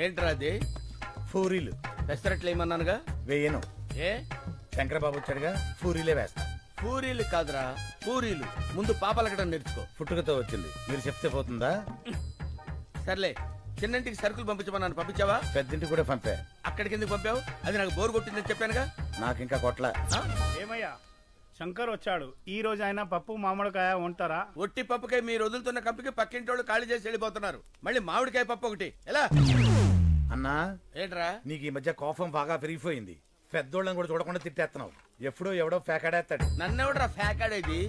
ఏంట్రా అది? పూరీలు. పెసరట్లు ఏమన్నానుగా? వేయను. ఏ శంకరబాబు వచ్చాడుగా, పూరీలే వేస్తా. పూరీలు కాదురా, పూరీలు. ముందు పాపలకడం నేర్చుకో. పుట్టుకతో వచ్చింది, మీరు చెప్తే పోతుందా? సర్లే, చిన్నంటికి సరుకులు పంపించమన్నాను, పంపించావా? పెద్దింటికి కూడా పంపా. అక్కడికి ఎందుకు పంపావు? అది నాకు బోరు కొట్టిందని చెప్పానుగా. నాకు ఇంకా కొట్ల. ఏమయ్యా, శంకర్ వచ్చాడు. ఈ రోజు ఆయన పప్పు మామిడికాయ ఉంటారా? ఒట్టి పప్పుకాయ మీరు వదులుతున్న కంపికి పక్కింటోళ్ళు ఖాళీ చేసి వెళ్ళిపోతున్నారు. మళ్ళీ మామిడికాయ పప్పు ఒకటి ఎలా? అన్నా, ఏంట్రా నీకు ఈ మధ్య కోపం బాగా పెరిగిపోయింది. పెద్దోళ్ళని కూడా చూడకుండా తిట్టేస్తున్నావు. ఎప్పుడో ఎవడో ఫేకాడేస్తాడు. నన్నెవడరా ఫేకాడేది?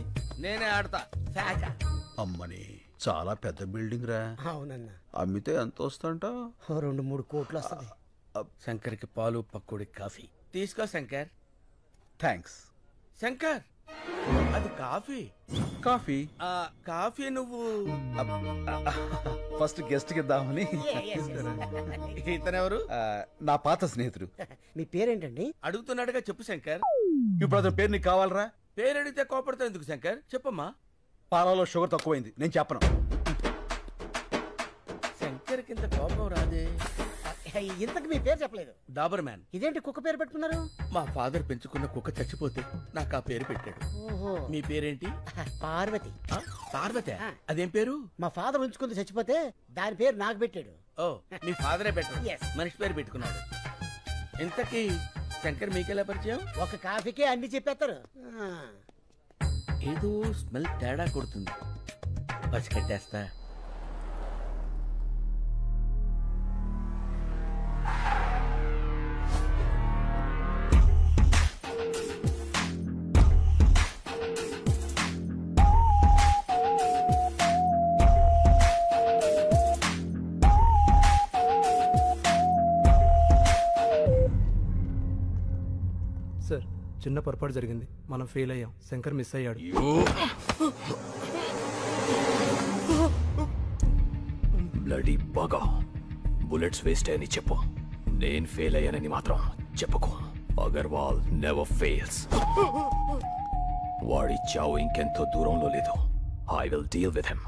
నేనే ఆడతా ఫేకా. అమ్మని, చాలా పెద్ద బిల్డింగ్ రా. అవునన్నా. అమ్మితే ఎంత వస్తుంట? 2-3 కోట్లు వస్తుంది. శంకర్కి పాలు పక్కుడి కాఫీ తీసుకో శంకర్. థ్యాంక్స్. శంకర్, అది కాఫీ. కాఫీ కాఫీ నువ్వు ఫస్ట్ గెస్ట్ కి ఇద్దామని. ఇతనెవరు? నా పాత స్నేహితుడు. మీ పేరేంటండి? అడుగుతున్నాడుగా, చెప్పు శంకర్. ఇప్పుడు అతని పేరు నీకు కావాలరా? పేరు అడిగితే కోపడతావు ఎందుకు శంకర్? చెప్పమ్మా. పాలలో షుగర్ తక్కువైంది, నేను చెప్పను. శంకర్ కింద కోపం రాదే. ఇంతకు మీ పేరు చెప్పలేదు. డాబర్ మ్యాన్. ఇదేంటి కుక్క పేరు పెట్టుకున్నారు? మా ఫాదర్ పెంచుకున్న కుక్క చచ్చిపోతే నాకు ఆ పేరు పెట్టాడు. ఓహో. మీ పేరేంటి? పార్వతి. పార్వతి? అదేం పేరు? మా ఫాదర్ ఉంచుకుంది, చచ్చిపోతే దాని పేరు నాకు పెట్టాడు. ఓ, మీ ఫాదరే పెట్టాడు. Yes. మనిషి పేరు పెట్టుకున్నాడు. ఇంతకీ శంకర్ మీకెలా పరిచయం? ఒక కాఫీకే అన్ని చెప్పేస్తారు. ఏదో స్మెల్ తేడా కొడుతుంది, పసికట్టేస్తా. సార్, చిన్న పొరపాటు జరిగింది, మనం ఫెయిల్ అయ్యాం. శంకర్ మిస్ అయ్యాడు. బ్లడీ బాగా బుల్లెట్స్ వేస్ట్ అని చెప్పు. నేను ఫెయిల్ అయ్యానని మాత్రం చెప్పుకో. Agarwal never fails. వాడి చావు ఇంకెంతో దూరంలో లేదు. I will deal with him.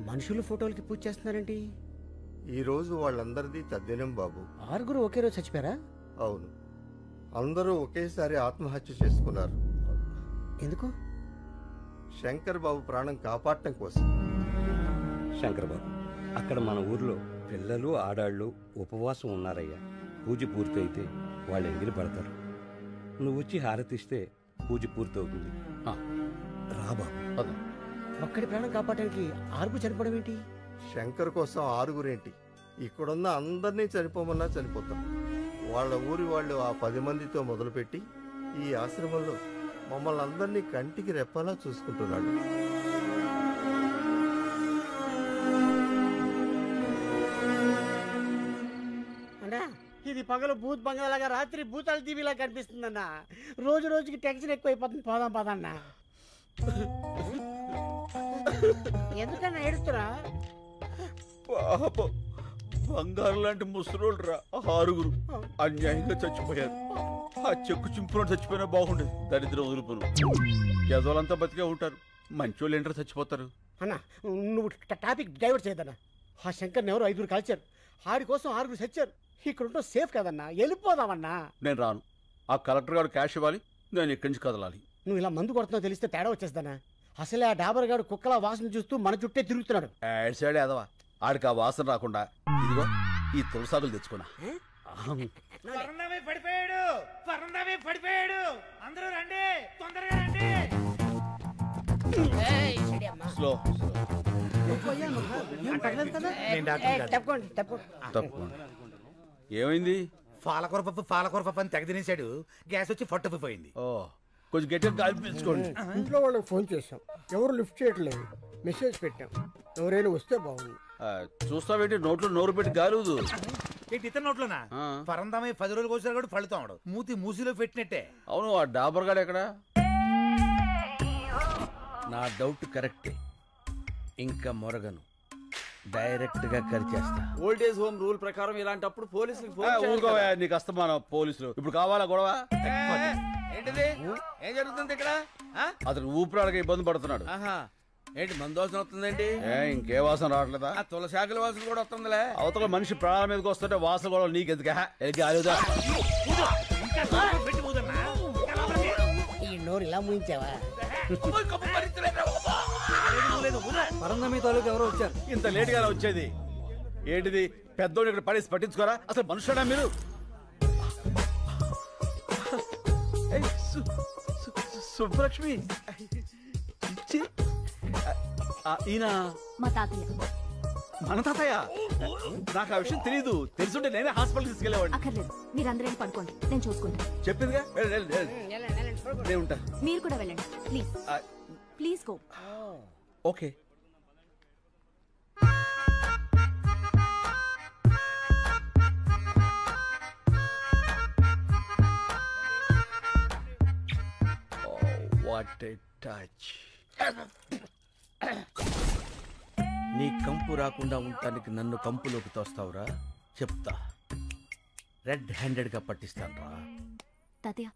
మనుషులు ఫోటోలకి పూజ చేస్తున్నారేంటి? ఈ రోజు వాళ్ళందరిది తద్దినం బాబు. 6 ఒకే రోజు చచ్చిపోయారా? అవును, అందరూ ఒకేసారి ఆత్మహత్య చేసుకున్నారు. ఎందుకు? శంకర్ బాబు ప్రాణం కాపాడటం కోసం. శంకర్ బాబు, అక్కడ మన ఊర్లో పిల్లలు ఆడాళ్ళు ఉపవాసం ఉన్నారయ్యా. పూజ పూర్తయితే వాళ్ళు ఎంగిలి పడతారు. నువ్వు వచ్చి హారతిస్తే పూజ పూర్తవుతుంది. రా బాబు. ఒక్కడి ప్రాణం కాపాడడానికి 6 చనిపోవడం ఏంటి? శంకర్ కోసం 6 ఏంటి, ఇక్కడున్న అందరినీ చనిపోమన్నా చనిపోతాం. వాళ్ళ ఊరి వాళ్ళు ఆ 10 మందితో మొదలుపెట్టి ఈ ఆశ్రమంలో మమ్మల్ని అందరినీ కంటికి రెప్పలా చూసుకుంటున్నాడు. అన్నా, ఇది పగలు భూత్ బంగాలాగా, రాత్రి భూతాల టీవీలా కనిపిస్తుందన్నా. రోజు రోజుకి టెన్షన్ ఎక్కువైపోతుంది. పోదాం పదన్నా. ఎందుకన్నా ఏడుస్తున్నా? బంగారు లాంటి ముసలోళ్ళు రా 6 అన్యాయంగా చచ్చిపోయారు. ఆ చెక్కు చింపులో చచ్చిపోయినా బాగుండేది. దరిద్రం వదులుపులు యజోలంతా బతికే ఉంటారు, మంచోళ్ళు ఏంటారు చచ్చిపోతారు. అన్నా, నువ్వు టాపిక్ డైవర్ట్ చేయదన్నా. ఆ శంకర్ని ఎవరు 5 కాల్చారు, ఆడి కోసం 6 చచ్చారు. ఇక్కడ ఉంటే సేఫ్ కదన్నా, వెళ్ళిపోదామన్నా. నేను రాను. ఆ కలెక్టర్ గారు క్యాష్ ఇవ్వాలి, నేను ఇక్కడి నుంచి కదలాలి. నువ్వు ఇలా మందు కొడుతున్నావు తెలిస్తే తేడా వచ్చేస్తానా? అసలే ఆ డాబర్ గారు కుక్కల వాసన చూస్తూ మన చుట్టే తిరుగుతున్నాడు. సైడ్ ఎదవా, ఆడికి ఆ వాసన రాకుండా ఇదిగో ఈ తులసాకులు తెచ్చుకున్నా. పడిపోయాడు. అందరూ రండి, తొందరగా రండి. స్లో. ఏమైంది? పాలకూర పప్పు అని తెగ తినేశాడు. గ్యాస్ వచ్చి ఫట్టుపోయింది. ఓ, కొంచెం గట్టిగా గాలి పీల్చుకోండి. ఇంట్లో వాళ్ళకి ఫోన్ చేశాం, ఎవరు లిఫ్ట్ చేయట్లేదు. మెసేజ్ పెట్టాం, ఎవరైనా వస్తే బాగుంది. చూస్తావేంటి, నోట్లో నోరు పెట్టి గాలుదు. ఏంటి ఇతర నోట్లోనా? పరందమై 10 రోజులు కోసారు కూడా ఫలితాడు. మూతి మూసిలో పెట్టినట్టే. అవును, ఆ డాబర్ గాడు ఎక్కడ? నా డౌట్ కరెక్టే. ఇంకా మొరగను. డైరెక్ట్ గా కరిచేస్తా. ఓల్డేజ్ హోమ్ రూల్ ప్రకారం ఇలాంటప్పుడు పోలీసులకు ఫోన్ చేయాలి ఊరుకోవా, కదా. నీకు అస్తమానం పోలీసులు. ఇప్పుడు కావాలా గొడవ? ఏంటిది? ఏం జరుగుతుంది ఇక్కడ? అతను ఊపిరాడక ఇబ్బంది పడుతున్నాడు. ఆహా, ఏంటి మందోసన వస్తుందేంటి? ఇంకే వాసన రావట్లేదా? తులసాకుల వాసన కూడా వస్తుందిలే. అవతల మనిషి ప్రాణాల మీదకి వస్తుంటే వాసన కూడా నీకెందుకు? ఈ నోరు ఇలా ముయించావా? పరందమి తాలూకు ఎవరో వచ్చారు. ఇంత లేట్ గా వచ్చేది ఏంటిది? పెద్దోడు ఇక్కడ పడేసి పట్టించుకోరా? అసలు మనుషుడా మీరు? సుబ్బలక్ష్మి ఈయన మా తాతయ్య. మన తాతయ్య? నాకు ఆ విషయం తెలీదు. తెలుసుంటే నేనే హాస్పిటల్ తీసుకెళ్ళేవాడిని. అక్కర్లేదు, మీరందరూ పడుకోండి, నేను చూసుకుంటాను. చెప్పిందిగా, నేను ఉంటా. మీరు కూడా వెళ్ళండి please. Please go. Okay. What a touch. నీ కంపు రాకుండా ఉండటానికి నన్ను కంపులోకి తోస్తావురా? చెప్తా, రెడ్ హ్యాండెడ్ గా పట్టిస్తాను రా. తాతయ్య,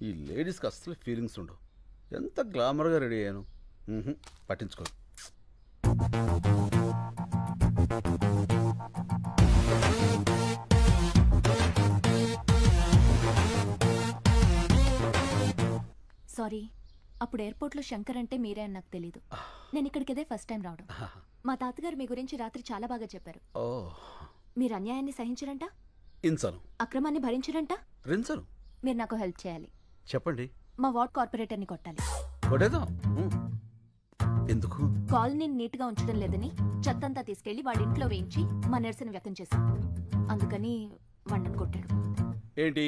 ఈ లేడీస్కి అస్సలు ఫీలింగ్స్ ఉండవు. ఎంత గ్లామర్గా రెడీ అయ్యాను. పట్టించుకో. సారీ, అప్పుడు ఎయిర్పోర్ట్లో శంకర్ అంటే మీరే అని నాకు తెలీదు. నేను ఇక్కడికి ఇదే ఫస్ట్ టైం రావడం. మా తాతగారు మీ గురించి రాత్రి చాలా బాగా చెప్పారు. మీరు అన్యాయాన్ని సహించరంట, ఇంచను. అక్రమాన్ని భరించరంట. రించను. మీరు నాకు హెల్ప్ చేయాలి. చెప్పండి. మా వార్డ్ కార్పొరేటర్ని కొట్టాలి. కొట్టేద్దాం. ఎందుకు? కాలనీని నీట్గా ఉంచడం లేదని చెత్తంతా తీసుకెళ్లి వాడి ఇంట్లో వేయించి మా నిరసన వ్యక్తం చేశాం. అందుకని వండను కొట్టాడు. ఏంటి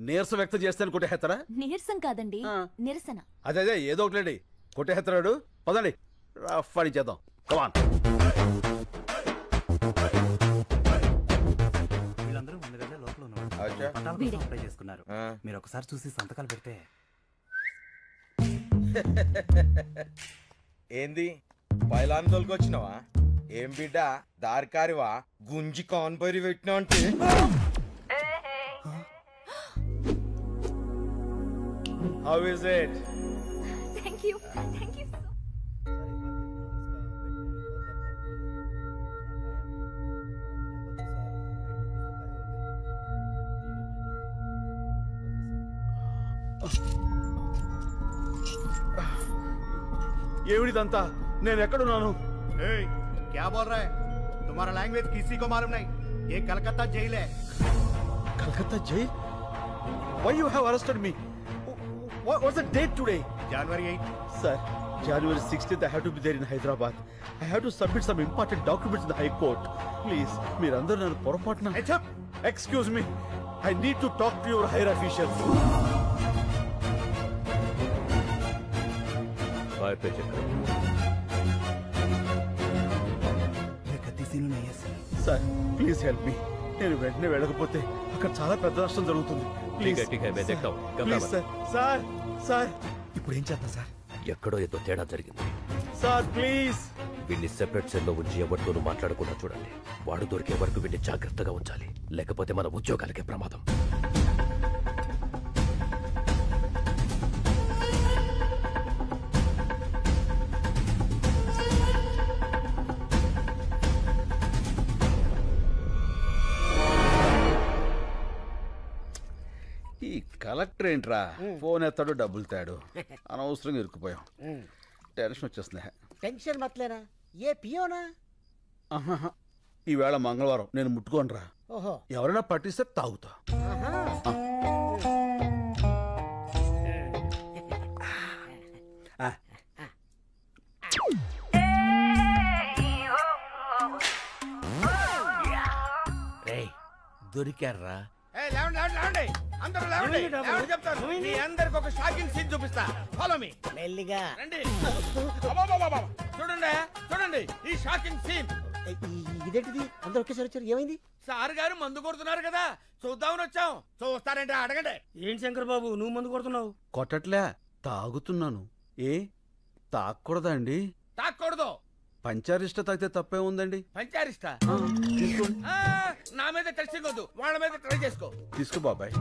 నీరసం వ్యక్తం చేస్తాను కొట్టేస్తారా? నీరసం కాదండి, నిరసన. అదే ఏదో ఒకటి కొట్టేస్తాడు. పదండి, రఫ్ చేద్దాం. కమాన్. వీళ్ళందరూ ముందుగానే లోపల ఉన్నారు. అప్లై చేసుకున్నారు. మీరు ఒకసారి చూసి సంతకాలు పెడితే. ఏంది పైలాన్ తోలుకొచ్చినావా? ఏం బిడ్డ దారికారివా? గుంజి కాన్పరి పెట్టినా అంటే How is it? Thank you. Thank you. ఏమిడిదంతా? నేను ఎక్కడున్నాను? क्या बोल रहा है? तुम्हारा लैंग्वेज किसी को मालूम नहीं. ये कलकत्ता जेल है. Calcutta jail? Why you have arrested me? What's the date today? January 8th. Sir, January 16th I have to be there in Hyderabad. I have to submit some important documents in the High Court. Please, మీరందరూ నన్ను పొరపాటున. Excuse me. I need to talk to your higher officials. Fire पे check करो. Sir, please help me. నేను వెంటనే వెళ్ళకపోతే అక్కడ చాలా పెద్ద నష్టం జరుగుతుంది. Please sir. సార్ ఇప్పుడు ఏం చేద్దాం సార్? ఎక్కడో ఏదో తేడా జరిగింది సార్. ప్లీజ్ వీడిని సెపరేట్ సెల్లో ఉంచి ఎవరితోనూ మాట్లాడకుండా చూడండి. వాడు దొరికే వరకు వీడిని జాగ్రత్తగా ఉంచాలి, లేకపోతే మన ఉద్యోగాలకే ప్రమాదం. ఈ కలెక్టర్ ఏంట్రా ఫోన్ ఎత్తాడు, డబ్బులు తాడు. అనవసరంగా ఇరుక్కుపోయాం. టెన్షన్ వచ్చేస్తుంది. టెన్షన్ మతలేనా ఏ పియోనా? ఆహాహా. ఈవేళ మంగళవారం నేను ముట్టుకోనరా. ఓహో. ఎవరైనా పట్టిస్తే తాగుతా. దొరికారా? అందరూ లేవండి, లేవండి చెప్తాను. మీ అందరికి ఒక షాకింగ్ సీన్ చూపిస్తా. Follow me. మెల్లిగా రండి. అబ్బబ్బబ్బబ్బ. చూడండి చూడండి ఈ షాకింగ్ సీన్. ఇదేంటిది? అందరూ ఒకేసారి వచ్చారు, ఏమైంది? సార్ గారు మందు కొడుతున్నారు కదా, చూద్దామని వచ్చాం. చూస్తారంటే అడగండి. ఏంటి శంకర్ బాబు నువ్వు మందు కొడుతున్నావు? కొట్టట్లే, తాగుతున్నాను. ఏ తాగకూడదా అండి? తాక్కూడదు. పంచారిష్ట తాగితే తప్పే ఉందండి. పంచారిస్తా? నా మీద టెస్టింగ్ వద్దు, వాళ్ళ మీద ట్రై చేసుకో. తీసుకో బాబాయ్.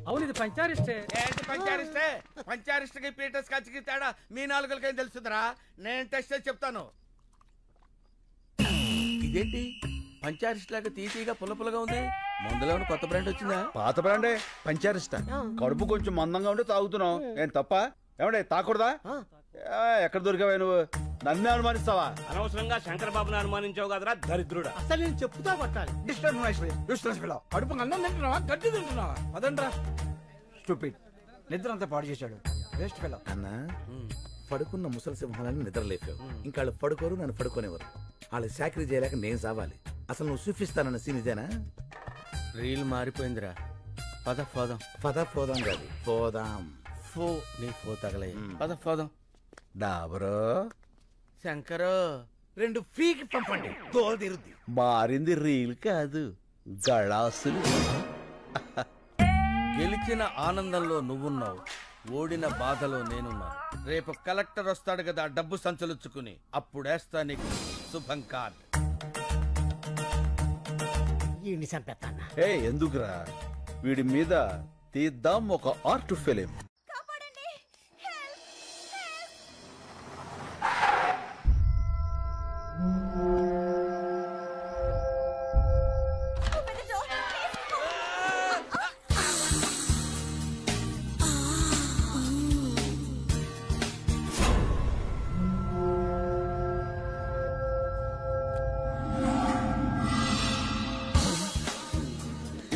అవును ఇది పంచారిస్టే. ఏంటి పంచారిస్టే? పంచారిస్ట్కి పీటర్స్ కచ్చికి తేడా మీ నాలుగులకేం తెలుస్తుందిరా? నేను టెస్ట్ చేసి చెప్తాను. ఇదేంటి పంచారిస్ట్ లాగా తీసిగా పుల్లపుల్లగా ఉంది? మందులో కొత్త బ్రాండ్ వచ్చిందా? పాత బ్రాండే పంచారిష్ట. కడుపు కొంచెం మందంగా ఉంటే తాగుతున్నాం. ఏం తప్ప? ఏమంటే తాకూడదా? ఎక్కడ దొరికావా నువ్వు? నన్నే అనుమానిస్తావా? అనవసరంగా శంకర్ బాబుని అనుమానించావు కదరా దరిద్రుడా. అసలు నేను చెప్తా కొట్టాలి. అడుపు అన్నం తింటున్నావా గడ్డి తింటున్నావా? అదండ్రా స్టూపిడ్. నిద్ర అంతా పాడు చేశాడు. Waste fellow. అన్నా పడుకున్న ముసలి సింహాలని నిద్రలేపావు. ఇంకా వాళ్ళు పడుకోరు, నన్ను పడుకోనివ్వరు. వాళ్ళు చాకరీ చేయలేక నేను సావాలి. అసలు నువ్వు చూపిస్తానన్న సీన్ ఇదేనా? రీల్ మారిపోయిందిరా. పద పోదాం. పద పోదాం కాదు, పోదాం. ఫో నీ ఫో తగలే. పద పోదాం. డాబరో శంకరో 2 ఫీకి పంపండి, తోలు తిరుద్ది. మారింది రీల్ కాదు, గళాసులు. గెలిచిన ఆనందంలో నువ్వున్నావు, ఓడిన బాధలో నేనున్నాను. రేపు కలెక్టర్ వస్తాడు కదా డబ్బు సంచలుచ్చుకుని, అప్పుడేస్తా నీకు శుభం కార్డ్. ఏ ఎందుకురా, వీడి మీద తీద్దాం ఒక ఆర్ట్ ఫిలిం.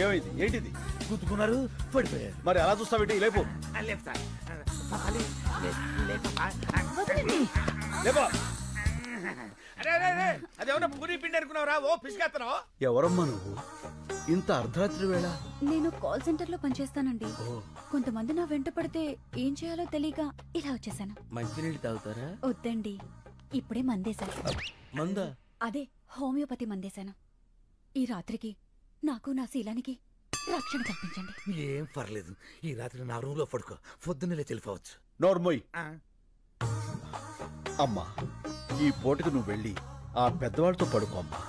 ఏమైంది? ఏంటిది? గుద్దుకున్నారు, పడిపోయారు. మరి అలా చూస్తావేంటి? లేపు. లేపా. అదేమన్నా పూరి పిండి అనుకున్నావురా? ఓ పిసికేస్తున్నావు. ఎవరమ్మా నువ్వు? ఇంత అర్ధరాత్రి వేళ? నేను కాల్ సెంటర్ లో పనిచేస్తానండి. కొంతమంది నా వెంట పడితే ఏం చేయాలో తెలియక ఇలా వచ్చేసాను. మంచినీళ్ళు తాగుతారా? వద్దండి, ఇప్పుడే మందేశాను. మందా? అదే హోమియోపతి మందేశాను. ఈ రాత్రికి నాకు నా శీలానికి రక్షణ కల్పించండి. ఏం పర్లేదు, ఈ రాత్రి నా రూమ్ లో పడుకో, పొద్దున్నే వెళ్ళిపోవచ్చు. నోర్మోయ్. అమ్మా, ఈ పూటకు నువ్వు వెళ్ళి ఆ పెద్దవాళ్ళతో పడుకో అమ్మా.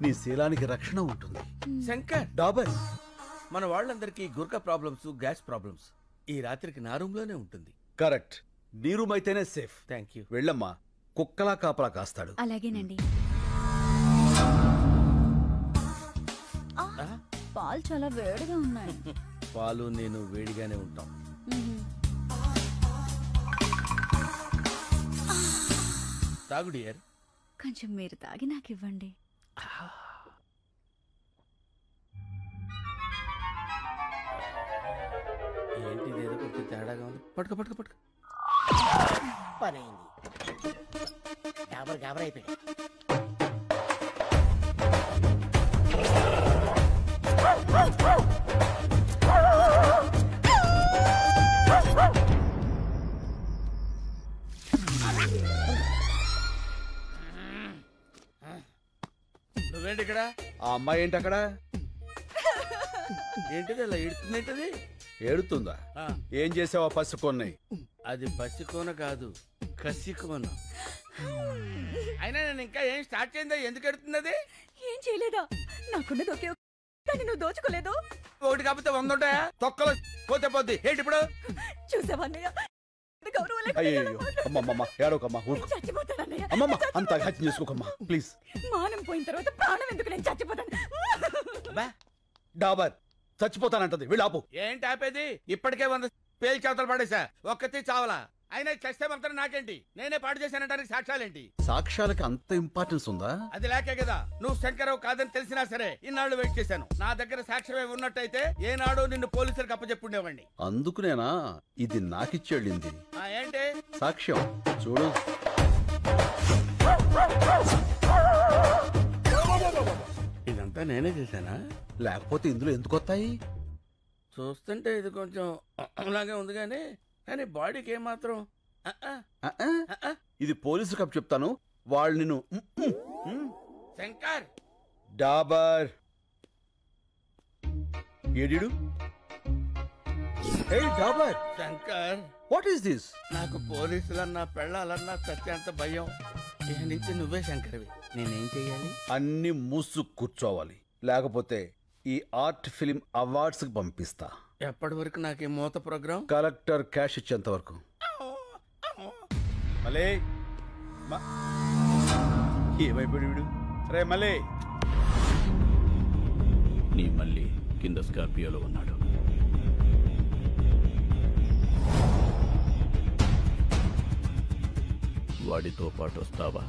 నీ శీలానికి రక్షణ ఉంటుంది. శంకర్, డాబర్, మన వాళ్ళందరికీ గుర్కా ప్రాబ్లమ్స్, గ్యాస్ ప్రాబ్లమ్స్. ఈ రాత్రికి నా రూమ్ లోనే ఉంటుంది. కరెక్ట్. నీ రూమ్ అయితేనే సేఫ్. Thank you. వెళ్ళమ్మా, కుక్కలా కాపలా కాస్తాడు. అలాగేనండి. పాలు చాలా వేడిగా ఉన్నాయి. పాలు నేను వేడిగానే ఉంటాం. తాగు డియర్. కొంచెం మీరు తాగి నాకు ఇవ్వండి. ఏంటి ఏదో కొంచెం తేడాగా ఉంది. పట్టుకో పట్టుకో పట్టుకో. పని అయింది. గాబర్ గాబర్ అయిపోయాడు. నువ్వేంటి ఇక్కడ? ఆ అమ్మాయి ఏంటి అక్కడ? ఏంటిది అలా ఏడుతుందేంటది? ఏడుతుందా? ఏం చేసావా పసికొన్నాయి? అది పసికోన కాదు, కసికోన. అయినా నేను ఇంకా ఏం స్టార్ట్ చేయందా? ఎందుకు ఎడుతుంది అది? ఏం చేయలేదా? నాకున్నది ఒకే కానీ నువ్వు దోచుకోలేదు. ఒకటి కాకపోతే 100 ఉంటాయా? తొక్కలో పోతే పోద్ది. ఏంటి ఇప్పుడు? చూసావన్నయ్య, అయ్యో అమ్మమ్మ, ఏడోకమ్మా, ఊరుకో. అమ్మమ్మ, అంత హత్య చేసుకోకమ్మా ప్లీజ్. మానం పోయిన తర్వాత ప్రాణం ఎందుకు? నేను చచ్చిపోతాను. డాబర్ చచ్చిపోతానంటది, వీళ్ళు ఆపు. ఏంటి ఆపేది? ఇప్పటికే 100 పేలు చేతలు పడేసా, ఒక్కతి చావలా. అయినా చస్తే మాత్రం నాకేంటి? నేనే పాడు చేశానంటానికి సాక్ష్యాలేంటి? సాక్ష్యాలకి అంత ఇంపార్టెన్స్ ఉందా? అది లేకే కదా నువ్వు శంకరరావు కాదని తెలిసినా సరే ఇన్నాళ్ళు వెయిట్ చేశాను. నా దగ్గర సాక్ష్యమే ఉన్నట్టయితే ఏనాడో నిన్ను పోలీసులకు అప్పచెప్పుండేవాడిని. అందుకునేనా ఇది నాకిచ్చేళ్ళింది? ఏంటి సాక్ష్యం చూడు. ఇదంతా నేనే చేశానా? లేకపోతే ఇందులో ఎందుకు వస్తాయి? చూస్తుంటే ఇది కొంచెం అలాగే ఉంది కానీ బాడీకి ఏమాత్రం ఇది పోలీసు కప్ చెప్తాను. వాళ్ళు నిన్ను శంకర్ డాబర్ ఏడిడు. ఏ డాబర్ శంకర్, వాట్ ఈస్ దిస్? నాకు పోలీసులన్నా పెళ్ళాలన్నా చచ్చేంత భయం. ఇక నుంచి నువ్వే శంకర్వి. నేనేం చెయ్యాలి? అన్ని మూసు కూర్చోవాలి, లేకపోతే ఈ ఆర్ట్ ఫిలిం అవార్డ్స్ కి పంపిస్తా. ఎప్పటి వరకు నాకు ఈ మూత ప్రోగ్రాం? కలెక్టర్ క్యాష్ ఇచ్చేంత వరకు. మలే ఏమైపోయాడు వీడు? రే మలే. నీ మళ్ళీ కింద స్కార్పియోలో ఉన్నాడు. వాడితో పాటు వస్తావా?